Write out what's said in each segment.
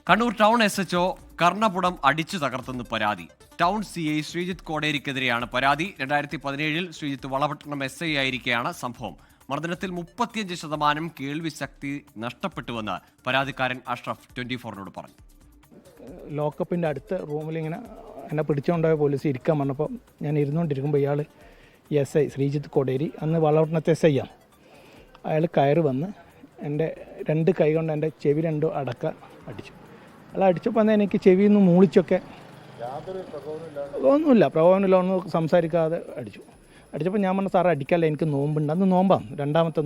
Kannur town SHO കർണപുടം അടിച്ചു തകർത്തെന്ന് പരാതി. Town CI Sreejith കോടേരിക്കെതിരെയാണ് പരാതി. 2017 ശ്രീജിത്ത് വളപട്ടണം SI ആയിരിക്കെയാണ് സംഭവം. മർദ്ദനത്തിൽ 35% കേൾവി ശക്തി നഷ്ടപ്പെട്ടുവെന്ന് പരാതിക്കാരൻ അഷ്റഫ് 24-നോട് പറഞ്ഞു. ലോക്കപ്പിൻ്റെ അടുത്ത റൂമിൽ ഇങ്ങനെ എന്നെ പിടിച്ചുകൊണ്ടുപോയ പോലീസ് ഇരിക്കാൻ പറഞ്ഞപ്പോൾ ഞാൻ ഇരുന്നുകൊണ്ടിരിക്കുമ്പോൾ ഇയാൾ SI ശ്രീജിത്ത് കോടേരി, അന്ന് വളപട്ടണത്തെ SI ആണ്. അയാൾ കയറി വന്ന് എൻ്റെ 2 കൈ കൊണ്ട് എൻ്റെ ചെവി രണ്ടും അടിച്ചു. അയാൾ അടിച്ചപ്പോൾ തന്നെ എനിക്ക് ചെവിയിൽ നിന്ന് മൂളിച്ചൊക്കെ ഒന്നുമില്ല, ഒന്നും സംസാരിക്കാതെ അടിച്ചപ്പോൾ ഞാൻ പറഞ്ഞു, സാറേ അടിക്കല്ല, എനിക്ക് നോമ്പുണ്ട്. അന്ന് നോമ്പാണ്, രണ്ടാമത്തെ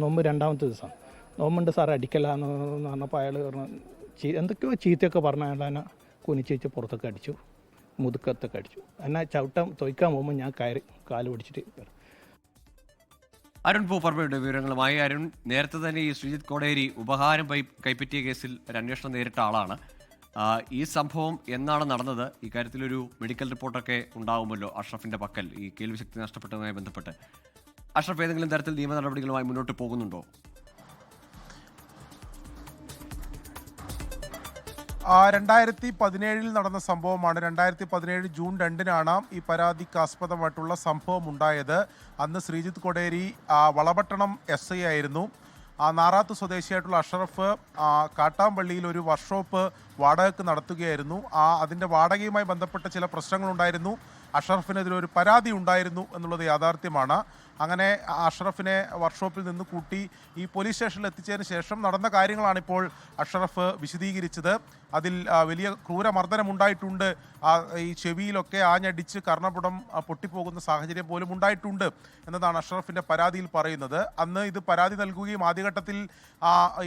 ദിവസം നോമ്പുണ്ട് സാറേ, അടിക്കല്ല എന്ന് പറഞ്ഞപ്പോൾ അയാൾ പറഞ്ഞു എന്തൊക്കെയോ ചീത്തയൊക്കെ പറഞ്ഞ അയാൾ എന്നെ കുനിച്ച് പുറത്തൊക്കെ അടിച്ചു, മുതുക്കത്തൊക്കെ അടിച്ചു. എന്നെ തൊയ്ക്കാൻ പോകുമ്പോൾ ഞാൻ കാല് പിടിച്ചിട്ട്. അരുൺ പൂപ്പർമയുടെ വിവരങ്ങളുമായി. അരുൺ, നേരത്തെ തന്നെ ഈ ശ്രീജിത്ത് കോടേരി ഉപഹാരം കൈപ്പറ്റിയ കേസിൽ ഒരു അന്വേഷണം നേരിട്ട ആളാണ്. ഈ സംഭവം എന്നാണ് നടന്നത്? ഇക്കാര്യത്തിലൊരു മെഡിക്കൽ റിപ്പോർട്ടൊക്കെ ഉണ്ടാവുമല്ലോ അഷ്റഫിന്റെ പക്കൽ, ഈ കേൾവി ശക്തി നഷ്ടപ്പെട്ടതുമായി ബന്ധപ്പെട്ട്. അഷ്റഫ് ഏതെങ്കിലും തരത്തിൽ നിയമ നടപടികളുമായി മുന്നോട്ട് പോകുന്നുണ്ടോ? 2017 നടന്ന സംഭവമാണ്. 2017 ജൂൺ 2-നാണ് ഈ പരാതിക്ക് ആസ്പദമായിട്ടുള്ള സംഭവം ഉണ്ടായത്. അന്ന് ശ്രീജിത്ത് കോടേരി വളപട്ടണം SI ആയിരുന്നു. നാറാത്ത് സ്വദേശിയായിട്ടുള്ള അഷ്റഫ് കാട്ടാമ്പള്ളിയിൽ ഒരു വർക്ക്ഷോപ്പ് വാടകയ്ക്ക് നടത്തുകയായിരുന്നു. അതിൻ്റെ വാടകയുമായി ബന്ധപ്പെട്ട ചില പ്രശ്നങ്ങളുണ്ടായിരുന്നു. അഷ്റഫിനെതിരൊരു പരാതി ഉണ്ടായിരുന്നു എന്നുള്ളത് യാഥാർത്ഥ്യമാണ്. അങ്ങനെ അഷ്റഫിനെ വർക്ക്ഷോപ്പിൽ നിന്ന് കൂട്ടി ഈ പോലീസ് സ്റ്റേഷനിൽ എത്തിച്ചതിന് ശേഷം നടന്ന കാര്യങ്ങളാണിപ്പോൾ അഷ്റഫ് വിശദീകരിച്ചത്. അതിൽ വലിയ ക്രൂരമർദ്ദനമുണ്ടായിട്ടുണ്ട്, ഈ ചെവിയിലൊക്കെ ആഞ്ഞടിച്ച് കർണപുടം പൊട്ടിപ്പോകുന്ന സാഹചര്യം പോലും ഉണ്ടായിട്ടുണ്ട് എന്നതാണ് അഷ്റഫിൻ്റെ പരാതിയിൽ പറയുന്നത്. അന്ന് ഇത് പരാതി നൽകുകയും ആദ്യഘട്ടത്തിൽ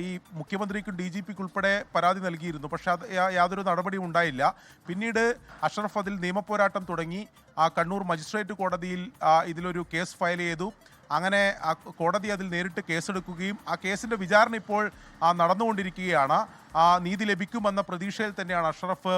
ഈ മുഖ്യമന്ത്രിക്കും DGPക്കും ഉൾപ്പെടെ പരാതി നൽകിയിരുന്നു. പക്ഷേ അത് യാതൊരു നടപടിയും ഉണ്ടായില്ല. പിന്നീട് അഷ്റഫ് അതിൽ നിയമപോരാട്ടം തുടങ്ങി. കണ്ണൂർ മജിസ്ട്രേറ്റ് കോടതിയിൽ ഇതിലൊരു കേസ് ഫയൽ ചെയ്തു. അങ്ങനെ കോടതി അതിൽ നേരിട്ട് കേസെടുക്കുകയും ആ കേസിൻ്റെ വിചാരണ ഇപ്പോൾ നടന്നുകൊണ്ടിരിക്കുകയാണ്. നീതി ലഭിക്കുമെന്ന പ്രതീക്ഷയിൽ തന്നെയാണ് അഷ്റഫ്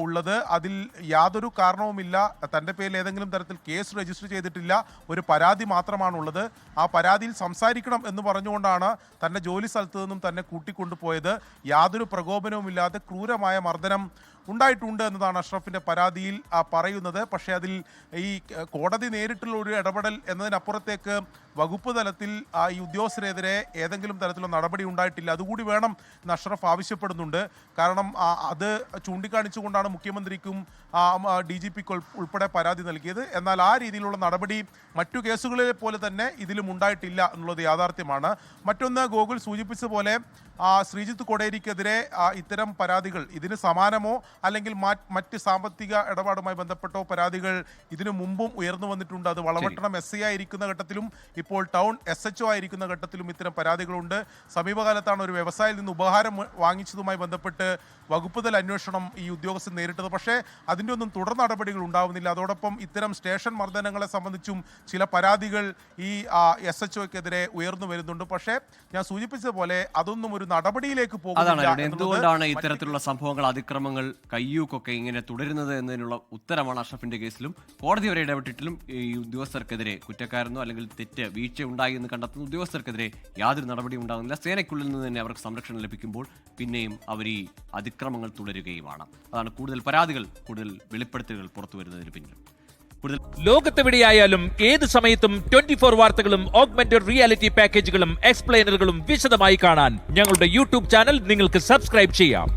ഉള്ളത്. അതിൽ യാതൊരു കാരണവുമില്ല, തൻ്റെ പേരിൽ ഏതെങ്കിലും തരത്തിൽ കേസ് രജിസ്റ്റർ ചെയ്തിട്ടില്ല, ഒരു പരാതി മാത്രമാണുള്ളത്. ആ പരാതിയിൽ സംസാരിക്കണം എന്ന് പറഞ്ഞുകൊണ്ടാണ് തൻ്റെ ജോലി സ്ഥലത്ത് നിന്നും തന്നെ കൂട്ടിക്കൊണ്ടുപോയത്. യാതൊരു പ്രകോപനവുമില്ലാതെ ക്രൂരമായ മർദ്ദനം ഉണ്ടായിട്ടുണ്ട് എന്നതാണ് അഷ്റഫിൻ്റെ പരാതിയിൽ പറയുന്നത്. പക്ഷേ അതിൽ ഈ കോടതി നേരിട്ടുള്ള ഒരു ഇടപെടൽ എന്നതിനപ്പുറത്തേക്ക് വകുപ്പ് തലത്തിൽ ഈ ഉദ്യോഗസ്ഥരെതിരെ ഏതെങ്കിലും തരത്തിലുള്ള നടപടി ഉണ്ടായിട്ടില്ല. അതുകൂടി വേണം എന്ന് അഷ്റഫ് ആവശ്യപ്പെടുന്നുണ്ട്. കാരണം അത് ചൂണ്ടിക്കാണിച്ചുകൊണ്ടാണ് മുഖ്യമന്ത്രിക്കും DGPക്ക് ഉൾപ്പെടെ പരാതി നൽകിയത്. എന്നാൽ ആ രീതിയിലുള്ള നടപടി മറ്റു കേസുകളിലെ പോലെ തന്നെ ഇതിലും ഉണ്ടായിട്ടില്ല എന്നുള്ളത് യാഥാർത്ഥ്യമാണ്. മറ്റൊന്ന്, ഗോകുൽ സൂചിപ്പിച്ച പോലെ ശ്രീജിത്ത് കോടേരിക്കെതിരെ ഇത്തരം പരാതികൾ, ഇതിന് സമാനമോ അല്ലെങ്കിൽ മറ്റ് സാമ്പത്തിക ഇടപാടുമായി ബന്ധപ്പെട്ടോ പരാതികൾ ഇതിനു മുമ്പും ഉയർന്നു വന്നിട്ടുണ്ട്. അത് വളപട്ടണം SI ആയിരിക്കുന്ന ഘട്ടത്തിലും ഇപ്പോൾ ടൗൺ SHO ആയിരിക്കുന്ന ഘട്ടത്തിലും ഇത്തരം പരാതികളുണ്ട്. സമീപകാലത്താണ് ഒരു വ്യവസായിയിൽ നിന്ന് ഉപഹാരം വാങ്ങിച്ചതുമായി ബന്ധപ്പെട്ട് വകുപ്പ് തല അന്വേഷണം ഈ ഉദ്യോഗസ്ഥൻ നേരിട്ടത്. പക്ഷേ അതിൻ്റെ ഒന്നും തുടർ നടപടികൾ ഉണ്ടാവുന്നില്ല. അതോടൊപ്പം ഇത്തരം സ്റ്റേഷൻ മർദ്ദനങ്ങളെ സംബന്ധിച്ചും ചില പരാതികൾ ഈ SHOക്കെതിരെ ഉയർന്നു വരുന്നുണ്ട്. പക്ഷേ ഞാൻ സൂചിപ്പിച്ചതുപോലെ അതൊന്നും ഒരു നടപടിയിലേക്ക് പോകുന്നില്ല. എന്തുകൊണ്ടാണ് ഇത്തരത്തിലുള്ള സംഭവങ്ങൾ, അതിക്രമങ്ങൾ, കയ്യൂക്കൊക്കെ ഇങ്ങനെ തുടരുന്നത് എന്നതിനുള്ള ഉത്തരമാണ് അഷ്റഫിന്റെ കേസിലും കോടതി വരെ ഇടപെട്ടിട്ടിലും ഈ ഉദ്യോഗസ്ഥർക്കെതിരെ കുറ്റക്കാരെന്നോ അല്ലെങ്കിൽ വീഴ്ച ഉണ്ടായി എന്ന് കണ്ടെത്തുന്ന ഉദ്യോഗസ്ഥർക്കെതിരെ യാതൊരു നടപടിയും ഉണ്ടാകുന്നില്ല. സേനയ്ക്കുള്ളിൽ നിന്ന് തന്നെ അവർക്ക് സംരക്ഷണം ലഭിക്കുമ്പോൾ പിന്നെയും അവർ ഈ അതിക്രമങ്ങൾ തുടരുകയുമാണ്. അതാണ് കൂടുതൽ പരാതികൾ, കൂടുതൽ വെളിപ്പെടുത്തലുകൾ പുറത്തു വരുന്നതിന് പിന്നിൽ. ലോകത്തെവിടെയായാലും ഏത് സമയത്തും 24 വാർത്തകളും ഓഗ്മെന്റഡ് റിയാലിറ്റി പാക്കേജുകളും എക്സ്പ്ലെയിനറുകളും വിശദമായി കാണാൻ ഞങ്ങളുടെ YouTube ചാനൽ നിങ്ങൾക്ക് സബ്സ്ക്രൈബ് ചെയ്യാം.